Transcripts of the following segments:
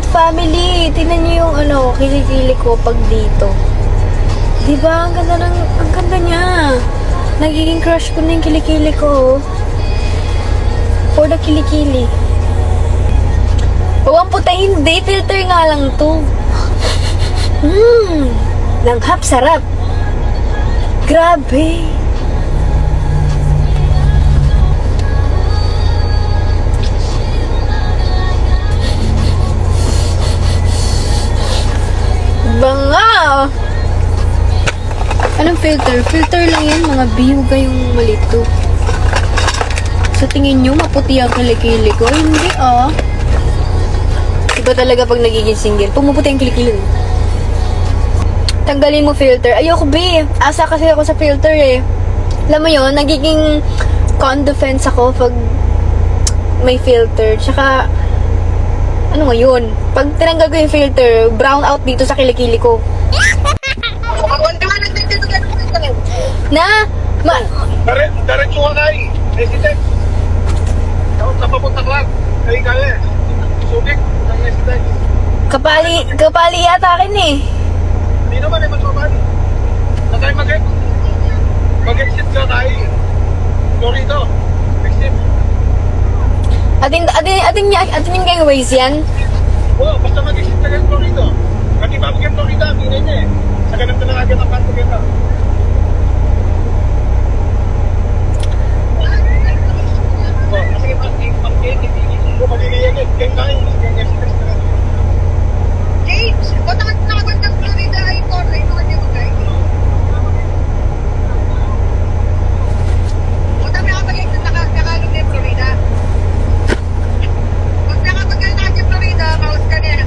family, tingnan niyo yung ano, kilikili ko pag dito. Diba? Ang ganda niya. Nagiging crush ko na yung kilikili ko. For the kilikili. Ang puta, hindi. Filter nga lang to. Langhap, sarap. Grabe. Banga! Anong filter? Filter lang yan, mga biyuga yung malito. Sa tingin nyo, maputi ang kilikili ko? Hindi ah. Iba talaga pag nagiging single. Pumuputi ang kilikili. Tanggalin mo filter. Ayoko be. Asa kasi ako sa filter eh. Alam mo yun, nagiging con defense ako pag may filter. Tsaka, ano ngayon? Pag tinanggal ko yung filter, brown out dito sa kilikili ko. Na? Diretso ka kay resident. Tapos napapunta ka lang. Kaya. Sugik ng resident. Kapali yata akin eh. Hindi naman eh, magsumali. Natay mag-exit ka kay Florida. Exit. Atin yung kay Waze yan? Oo, basta mag-exit ka kay Florida. Kasi bago kay Florida, tingnan niya eh. Sa ganun na lang agad ang kanto kita. James, ba't nakagandang Florida ay ito? Ay ito kanya magay? Ba't kami nakalog na yung Florida? Pag nakapagay na yung Florida, mouse ka na.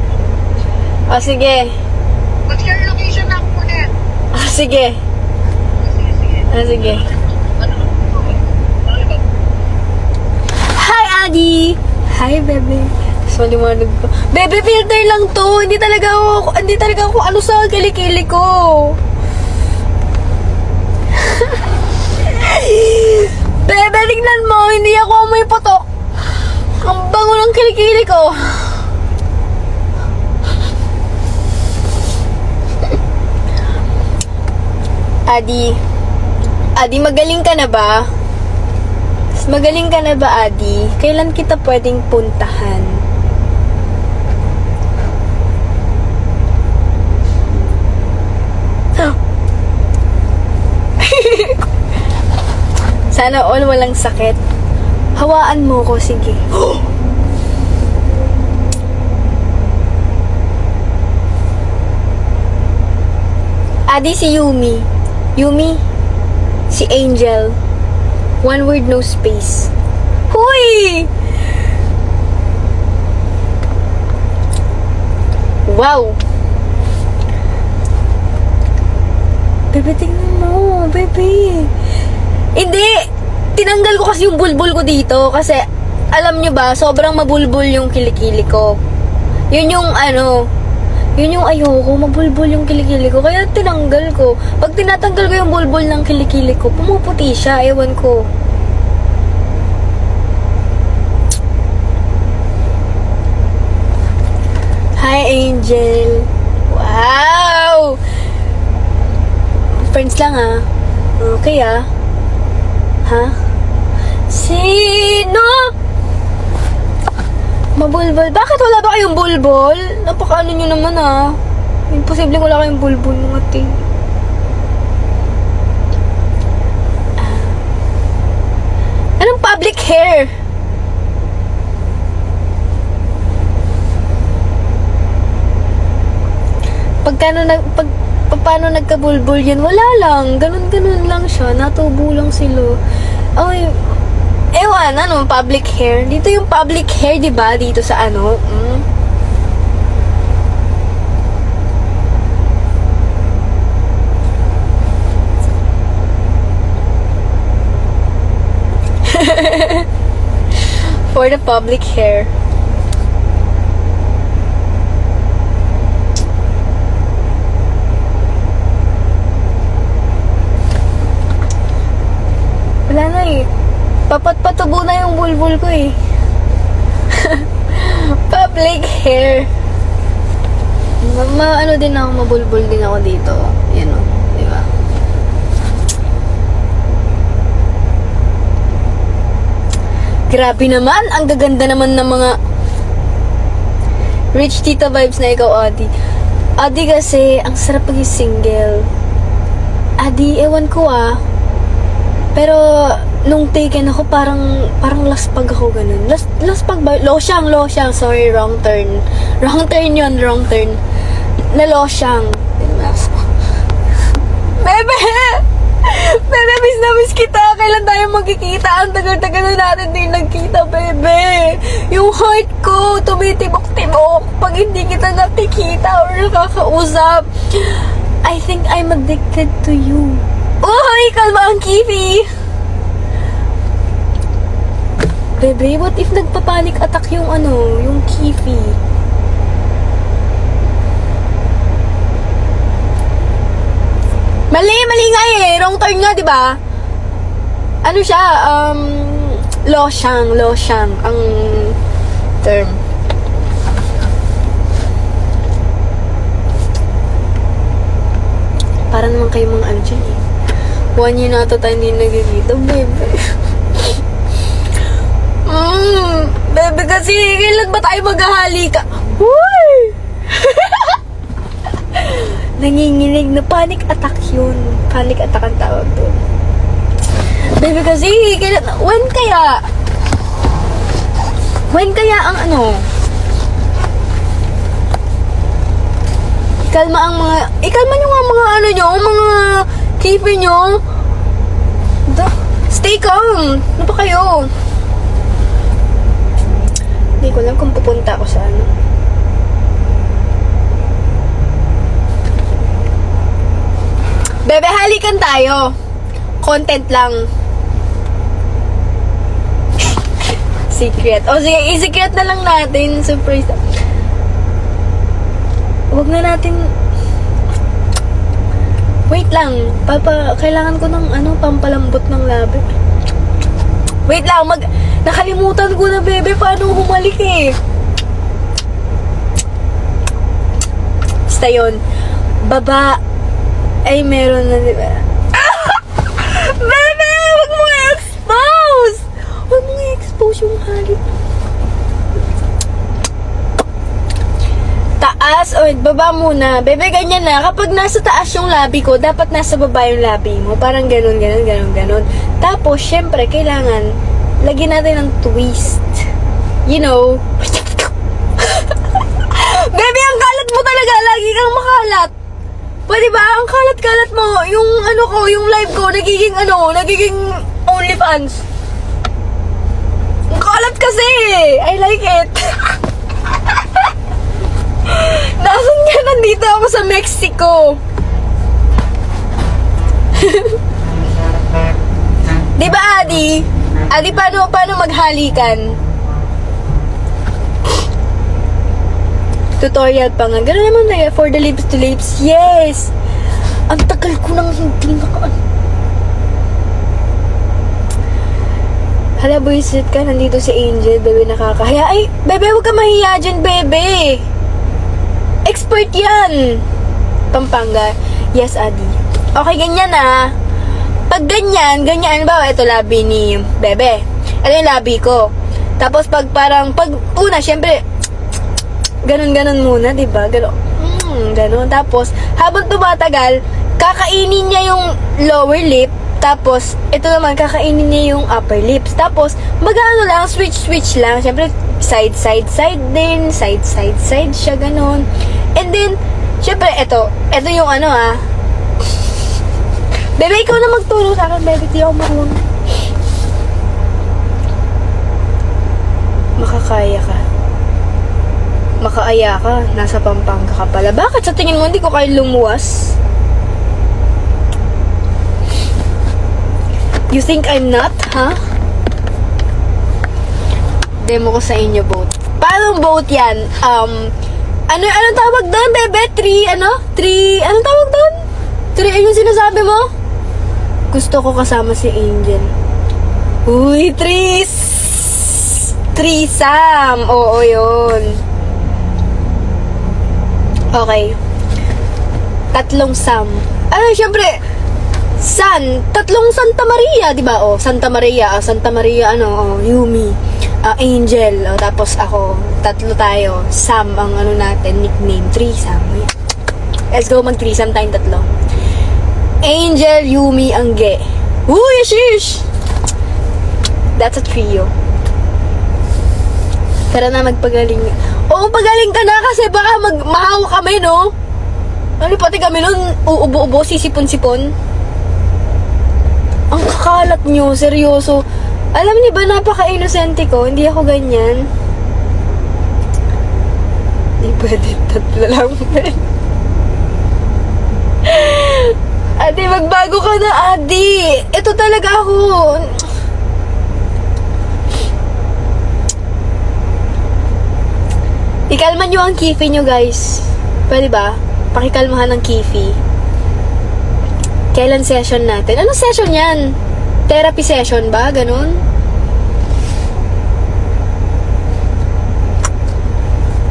O sige. Mag-share location na ako muna. O sige. Sige. O sige. Hi, Adi! Hi, bebe. So, liwanag ko. Bebe, filter lang to. Hindi talaga ako ano sa kilikili ko. Bebe, tingnan mo. Hindi ako may putok. Ang bango ng kilikili ko. Adi, magaling ka na ba? Magaling ka na ba, Adi? Kailan kita pwedeng puntahan? Sana all walang sakit. Hawaan mo ko, sige. Adi, si Yumi. Yumi, si Angel. One word, no space. Huy! Wow! Bebe, tingnan mo. Bebe. Hindi! Tinanggal ko kasi yung bulbul ko dito. Kasi, alam nyo ba, sobrang mabulbul yung kilikili ko. Yun yung ayoko, mabulbul yung kilikili ko. Kaya tinanggal ko. Pag tinatanggal ko yung bulbul ng kilikili ko, pumuputi siya. Ewan ko. Hi, Angel. Wow! Friends lang ah. Okay ah. Ha? Sino? Mabulbol. Bakit wala ba kayong bulbol? Napakaano nyo naman ah. Imposible wala kayong bulbol ng ating. Anong public hair? Paano nagkabulbol yan? Wala lang. Ganun lang siya. Natubo lang sila. Ay, ewan, public hair. Dito yung public hair, di ba? Dito sa ano. For the public hair. Wala na eh. Patubo na yung bulbul ko eh. Public hair. Ano din ako, mabulbul din ako dito. Yan o, di ba? Grabe naman, ang gaganda naman ng mga rich tita vibes na ikaw, Adi. Adi kasi, ang sarap maging single. Adi, ewan ko Pero, nung taken ako, parang laspag ako ganun. Laspag ba? Losyang. Sorry, wrong turn. Wrong turn yun, wrong turn. Na losyang. Bebe! Bebe, miss na miss kita. Kailan tayo magkikita? Ang tagal-tagal na natin din nagkita, bebe. Yung heart ko, tumitibok-tibok pag hindi kita nakikita or nakakausap. I think I'm addicted to you. Uy, kalma ang Kifi. Bebe, what if nagpapanik attack yung yung Kifi? Mali nga Wrong turn nga, di ba? Ano siya? Losyang ang term. Para naman kayo mga dyan 1 year na ito tayo hindi nagkikita, bebe. Bebe kasi, kailan ba tayo maghahalikan? Uy! Nanginginig na panic attack yun. Panic attack ang tawag doon. Bebe kasi, when kaya? When kaya ang ikalma nyo nga mga nyo, mga keeper nyo. Stay calm. Ano pa kayo? Hindi ko alam kung pupunta ako sa Bebe, halikan tayo. Content lang. Secret. O sige, i-secret na lang natin. Surprise. Huwag na natin... Wait lang. Kailangan ko ng pampalambot ng labi. Wait lang. Nakalimutan ko na, bebe. Paano humalik Basta yun. Baba. Ay, meron na, di ba? Bebe! Huwag mo i-expose! Huwag mo i-expose yung halik. Taas, baba muna. Bebe, ganyan na. Kapag nasa taas yung labi ko, dapat nasa baba yung labi mo. Parang ganun. Tapos, syempre, kailangan lagyan natin ng twist. You know. Bebe, ang kalat mo talaga. Lagi kang makalat. Pwede ba? Ang kalat-kalat mo. Yung yung live ko, nagiging OnlyFans. Ang kalat kasi. I like it. Nasaan nga? Nandito ako sa Mexico. Diba, Adi? Adi, paano maghalikan? Tutorial pa nga. Gano'n naman na for the lips to lips. Yes! Ang tagal ko nang hindi Hala, buisit ka. Nandito si Angel. Bebe, nakakahiya. Ay, bebe, huwag ka mahiya dyan, bebe. Expert yan. Pampanga. Yes, Adi. Okay, ganyan Pag ganyan, ba, ito labi ni bebe. Ito yung labi ko. Tapos pag una, syempre, ganun muna, diba? Ganun. Tapos, habang tumatagal, kakainin niya yung lower lip. Tapos, ito naman, kakainin niya yung upper lips. Tapos, lang, switch lang. Siyempre, side din. Side siya, ganun. And then, siyempre, ito yung Bebe, ikaw na magturo sa akin, bebe. Di ako marunong. Makaaya ka. Nasa Pampanga ka pala. Bakit sa tingin mo hindi ko kayo lumuwas? You think I'm not, huh? Demo ko sa inyo boat. Paano boat yan? Anong tawag doon, bebe? Anong tawag doon? Ano yung sinasabi mo? Gusto ko kasama si Angel. Uy, threesome. Oo, yun. Okay. Tatlong Sam. Ay, syempre, tatlong Santa Maria, di ba? Oh, Santa Maria, Yumi, Angel, tapos ako, tatlo tayo. Sam ang ano natin, nickname, threesome. Yeah. Let's go, mag-threesome tayong tatlo. Angel, Yumi, Angge. Uy, shish! That's a trio. Tara na, magpagaling. Oo, pagaling ka na kasi baka mahaw kami, no? Ano, pati kami nun, uubo-ubo, sisipon-sipon. Ang kakalat nyo, seryoso. Alam niyo ba, napaka-inosente ko. Hindi ako ganyan. Hindi pwede, tatlo lang. Ate, magbago ka na, Adi. Ito talaga ako. Ikalma nyo ang kifi nyo, guys. Pwede ba? Pakikalmahan ng kifi. Kailan session natin? Anong session yan? Therapy session ba? Ganon?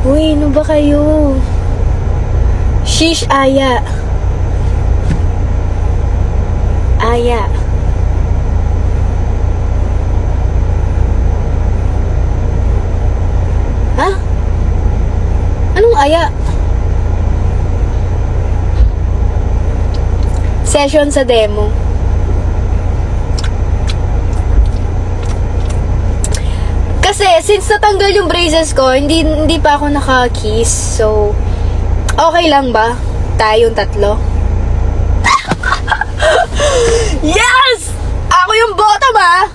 Uy, ano ba kayo? Shish, Aya. Aya. Ha? Anong Aya? Session sa demo. Kasi, since natanggal yung braces ko, hindi pa ako naka-kiss. So, okay lang ba? Tayong tatlo? Yes! Ako yung bottom, ah!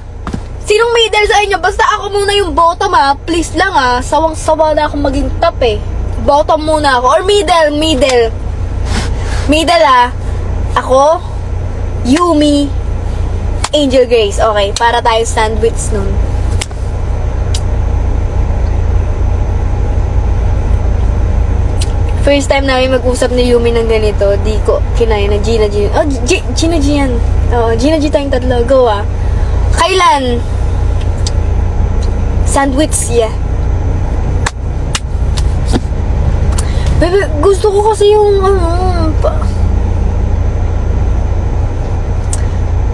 Sinong middle sa inyo? Basta ako muna yung bottom, ah. Please lang, ah. Sawang-sawa na akong maging top, eh. Bottom muna ako. Or middle. Middle, ah. Ako, Yumi, Angel Grace. Okay, para tayo sandwich nun. First time namin mag-usap ni Yumi ng ganito, di ko kinaya na Gina G. Oh, Gina G yan. Oh, Gina G tayong tatlo. Go, ah. Kailan? Sandwich, yeah. Bebe, gusto ko kasi yung,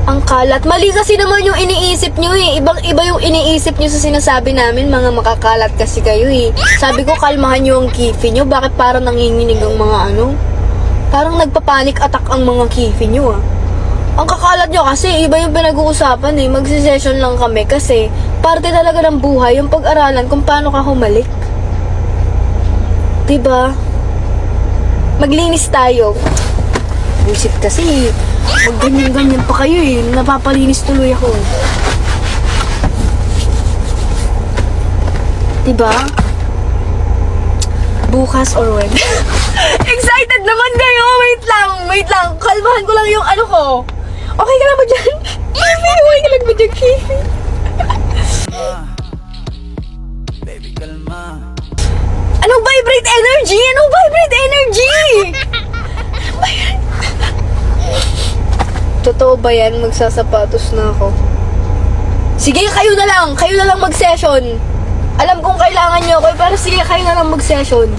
ang kalat. Mali kasi naman yung iniisip nyo, eh. Ibang-iba yung iniisip nyo sa sinasabi namin. Mga makakalat kasi kayo, eh. Sabi ko, kalmahan nyo ang kifi nyo. Bakit parang nanginginig ang mga ano? Parang nagpapanik attack ang mga kifi nyo, ah. Ang kakalat nyo kasi, iba yung pinag-uusapan, eh. Magsi-session lang kami kasi parte talaga ng buhay yung pag-aralan kung paano ka humalik. Diba? Maglinis tayo. Bullshit kasi, magganyan-ganyan pa kayo, eh. Napapalinis tuloy ako. Diba? Bukas or when? Excited naman kayo! Wait lang. Kalmahan ko lang yung ano ko. Okay ka lang ba dyan? Kifi! Okay ka lang ba dyan, Kifi? Baby, kalma. Anong vibrate energy? Totoo ba yan? Magsasapatos na ako. Sige, kayo na lang mag-session. Alam kong kailangan nyo ako, pero sige, kayo na lang mag-session.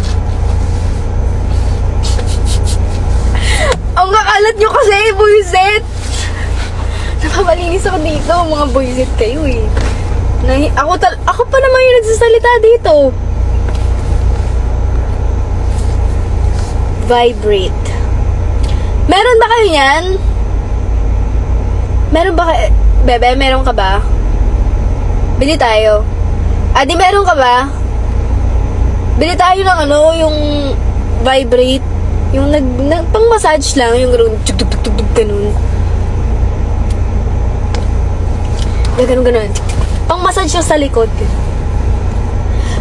Ang kakalat nyo kasi, boyset. Nakapalinis ako dito, mga boyset kayo, eh. Ako pa naman yung nagsasalita dito. Vibrate. Meron ba kayo yan? Meron ba kayo? Bebe, meron ka ba? Bili tayo. Adi, meron ka ba? Bili tayo ng yung vibrate. Yung pang-massage lang. Yung tug-tug-tug-tug ganun. Ganun. Pang-massage yung sa likod.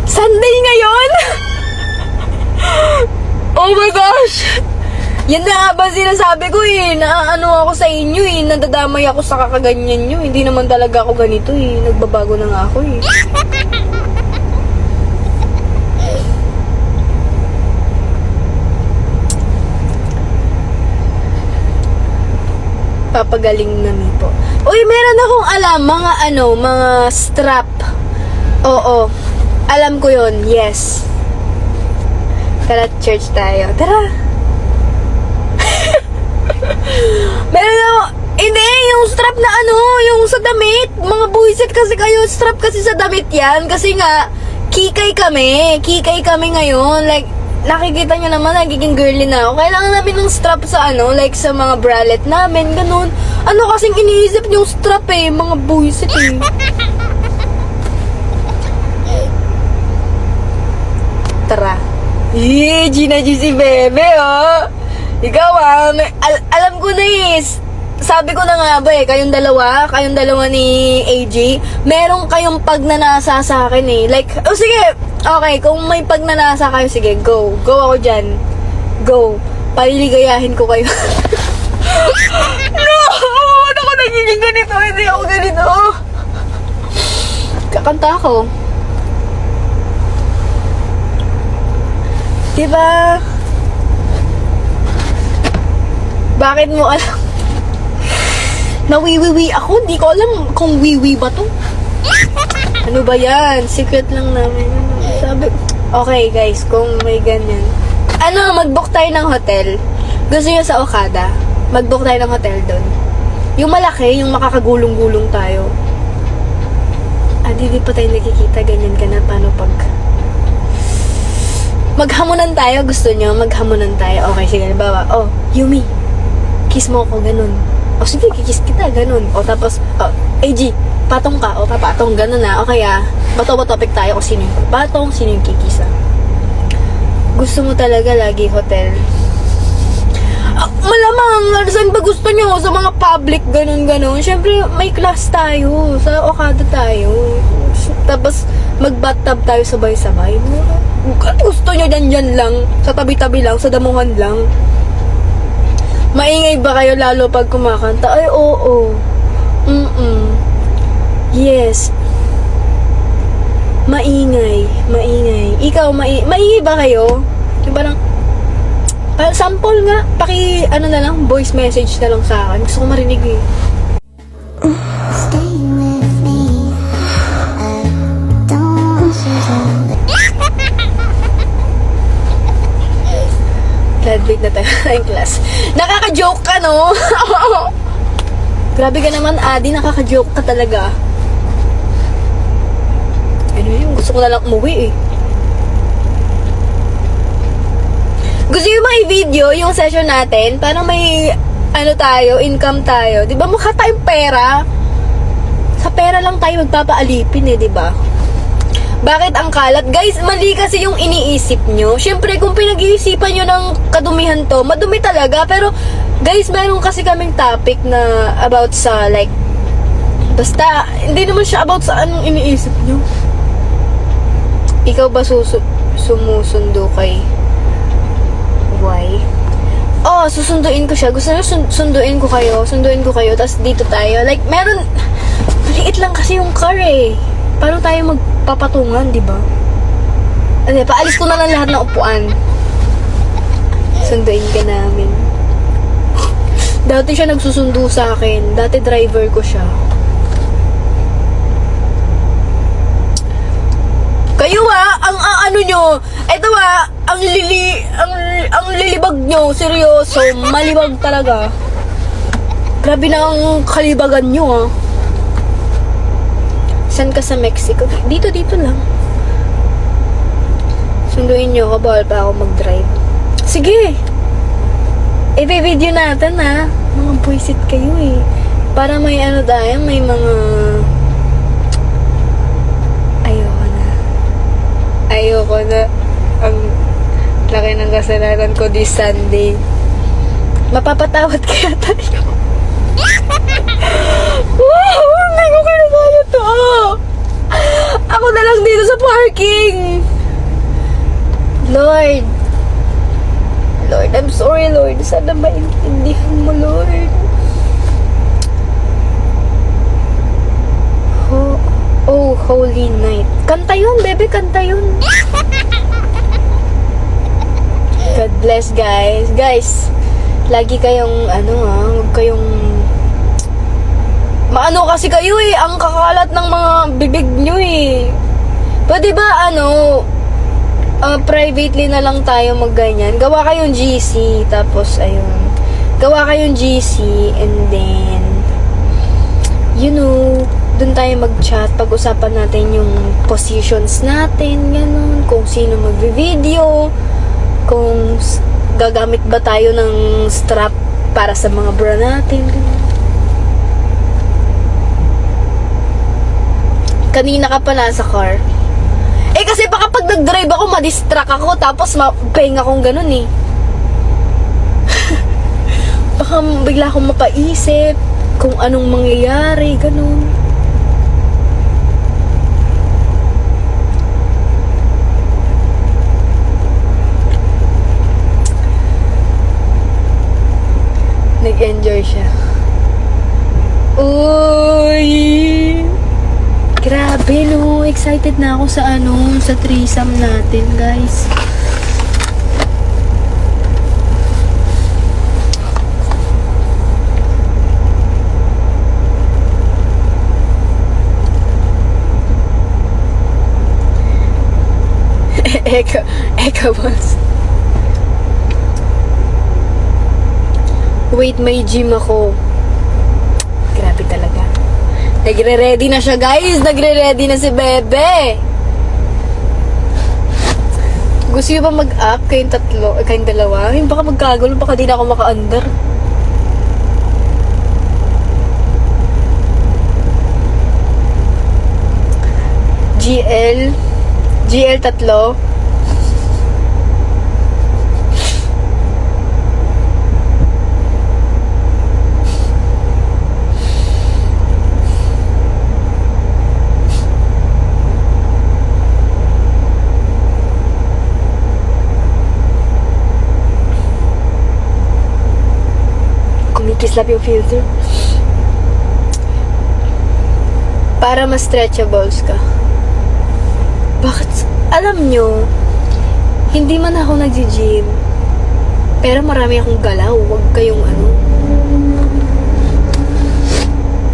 Sunday ngayon? Oh my gosh! Yan na nga ba sinasabi ko, eh. Naano ako sa inyo, eh. Nadadamay ako sa kakaganyan nyo. Hindi naman talaga ako ganito, eh. Nagbabago na nga ako, eh. Papagaling na po. Uy, meron akong alam. Mga strap. Oo. Alam ko yon, yes. Tara, church tayo. Tara! Meron ako, hindi, yung strap na ano, yung sa damit. Mga buwisit kasi kayo, strap kasi sa damit yan. Kasi nga, kikay kami ngayon. Like, nakikita nyo naman, nagiging girly na ako. Kailangan namin ng strap sa ano, like sa mga bralette namin, ganun. Ano kasing iniisip yung strap eh, mga buwisit eh. Tara. Yee, Gina G si Bebe, oh. Ikaw alam ko na eh. Sabi ko na nga ba eh, kayong dalawa ni AJ, meron kayong pagnanasa sa akin eh. Like, oh sige, okay, kung may pagnanasa kayo, sige, go. Go ako dyan. Go. Paliligayahin ko kayo. No! Ano ko nagiging ganito? Hindi ako ganito. Kakanta ako. Diba? Bakit mo alam? Nawiwiwi ako? Hindi ko alam kung wiwi ba to. Ano ba yan? Secret lang namin. Sabi, okay guys, kung may ganyan. Ano, mag-book tayo ng hotel. Gusto nyo sa Okada? Mag-book tayo ng hotel doon. Yung malaki, yung makakagulong-gulong tayo. Di pa tayo nakikita, ganyan ka na. Paano pag... Maghamunan tayo, gusto nyo? Maghamunan tayo. Okay, sige, bawa. Oh, Yumi, kiss mo ako, ganun. O sige, kikiss kita, ganun. O tapos, AG, patong ka. O papatong, ganun na. O kaya, bato-topic tayo kung sino yung patong, sino yung kikisa. Gusto mo talaga lagi hotel? Malamang, saan ba gusto nyo? Sa mga public, ganun-ganun. Siyempre, may class tayo. Sa Okada tayo. Tapos, mag-bathtub tayo sabay-sabay. Gusto nyo dyan lang? Sa tabi-tabi lang? Sa damuhan lang? Maingay ba kayo lalo pag kumakanta? Ay, oo. Yes. Maingay. Ikaw, maingay ba kayo? Yung parang, sample nga. Ano na lang, voice message na lang sa akin. Gusto ko marinig eh. Stay with me. I don't want you to. Graduate na tayo ng class. Nakaka-joke ka, no? Grabe ka naman, Adi. Nakaka-joke ka talaga. Ano yun? Gusto ko na lang umuwi, eh. Gusto nyo ba i-video yung session natin? Parang may, income tayo. Di ba mukha tayong pera? Sa pera lang tayo magpapaalipin, eh, di ba? Bakit ang kalat? Guys, mali kasi yung iniisip nyo. Siyempre, kung pinag-iisipan nyo ng kadumihan to, madumi talaga. Pero, guys, meron kasi kaming topic na about sa, like, basta, hindi naman siya about sa anong iniisip nyo. Ikaw ba sumusundo kay Y? Oh, susunduin ko siya. Gusto nyo sunduin ko kayo, tapos dito tayo. Like, meron, maliit lang kasi yung car eh. Paano tayo magpapatungan, di ba? Ano, paalis ko na lang lahat ng upuan. Sunduin ka namin. Dati siya nagsusundo sa akin. Dati driver ko siya. Kayo ang ano nyo, eto ang lilibag nyo, seryoso, malibag talaga. Grabe na ang kalibagan nyo, Saan ka sa Mexico? Dito lang. Sunduin nyo ako, bawal pa ako mag-drive. Sige! I-video natin, Mga buisit kayo, eh. Para may tayo, may mga... Ayoko na. Ang laki ng kasalanan ko this Sunday. Mapapatawad kaya tayo. Wow! Hindi ko kinakaya to. Ako na lang dito sa parking. Lord, I'm sorry, Lord. Sana maintindihan mo, Lord. Oh, holy night. Kanta yun, bebe, kanta yun. God bless, guys. Guys, lagi kayong, huwag kayong... Maano kasi kayo eh, ang kakalat ng mga bibig nyo eh. Pwede ba, privately na lang tayo magganyan. Gawa kayong GC, tapos ayun. Gawa kayong GC, and then, dun tayo mag-chat. Pag-usapan natin yung positions natin, ganun. Kung sino magvi-video, kung gagamit ba tayo ng strap para sa mga bra natin, ganun. Kanina ka pa nasa car. Kasi baka pag nag-drive ako, madistract ako, tapos mapeng akong ganun eh. Baka bigla akong mapaisip kung anong mangyayari, ganun. Nag-enjoy siya. Uy! Grabe, no? Excited na ako sa sa threesome natin, guys. Eka, boss. Wait, may gym ako. Grabe talaga. Nagre-ready na siya, guys. Nagre-ready na si Bebe. Gusto niyo ba mag-up kayong tatlo? Kayong dalawa? Yung baka magkagulo. Baka di na ako maka-under. GL tatlo. Kumikislap yung filter. Para mas stretchables ka. Bakit? Alam nyo, hindi man ako nag-gym, pero marami akong galaw. Huwag kayong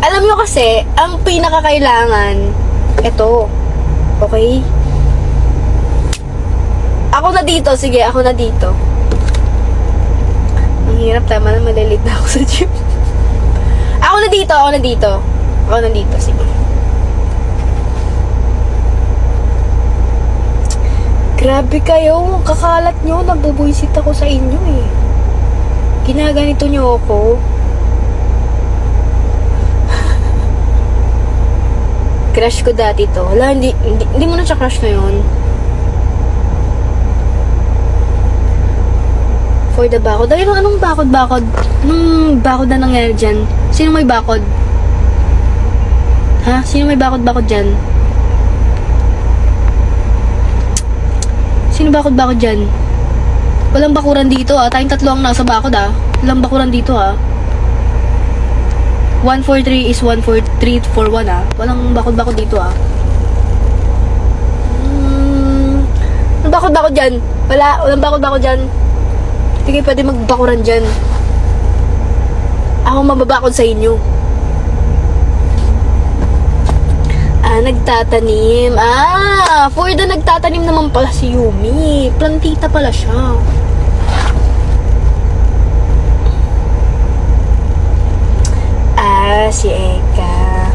Alam nyo kasi, ang pinakakailangan, ito. Okay? Ako na dito. Sige, ako na dito. Ang hirap, tama na, malilit na ako sa gym. Ako na dito. Sige. Grabe kayo, kakalat nyo, nabubuisit ako sa inyo eh. Ginaganito nyo ako. Crush ko dati to. Wala, hindi mo na siya crush ngayon. For the bakod. Ay, anong bakod? Anong bakod na nangyari dyan? Sino may bakod? Ha? Sino may bakod dyan? Sino bakod dyan? Walang bakuran dito tayong tatlo ang nasa bakod Walang bakuran dito 143 is 143 for 1 Walang bakod dito Walang bakod dyan. Walang bakod dyan. Hindi kayo pwede magbakuran dyan. Ako mababakod sa inyo. Nagtatanim. For the nagtatanim naman pala si Yumi. Plantita pala siya. Si Eka.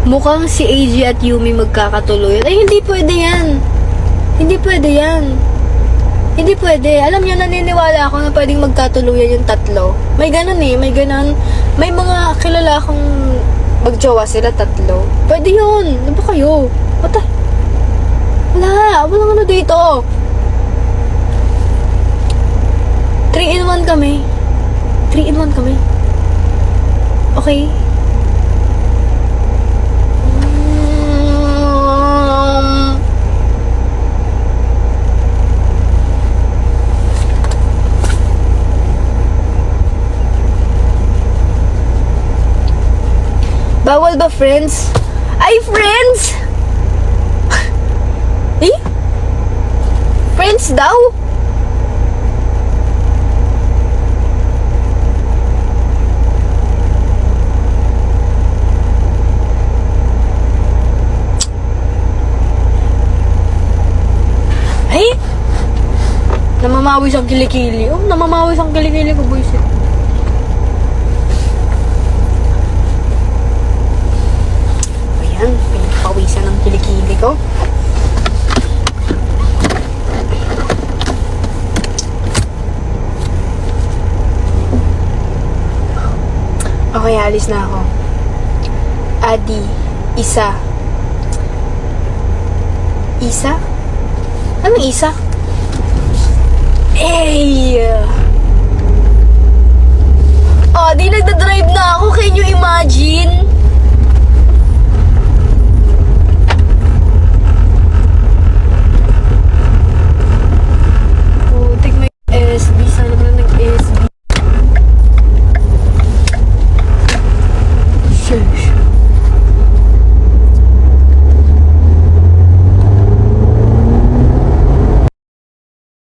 Mukhang si AG at Yumi magkakatuloy. Ay, hindi pwede yan. Hindi pwede. Alam niyo, naniniwala ako na pwedeng magkatuluyan yung tatlo. May ganun. May mga kilala akong magjowa sila tatlo. Pwede yun. Ano ba kayo? Walang dito. 3-in-1 kami. Okay? Bawal ba, friends? Ay, friends! Friends daw? Namamawis ang kilikili. Oh, namamawis ang kilikili ko, boys. Ayan, pinagpawisan ang kilikili ko. Okay, alis na ako. Adi, isa. Isa? Anong isa? Hey! Oh, di nagdadrive na ako. Can you imagine?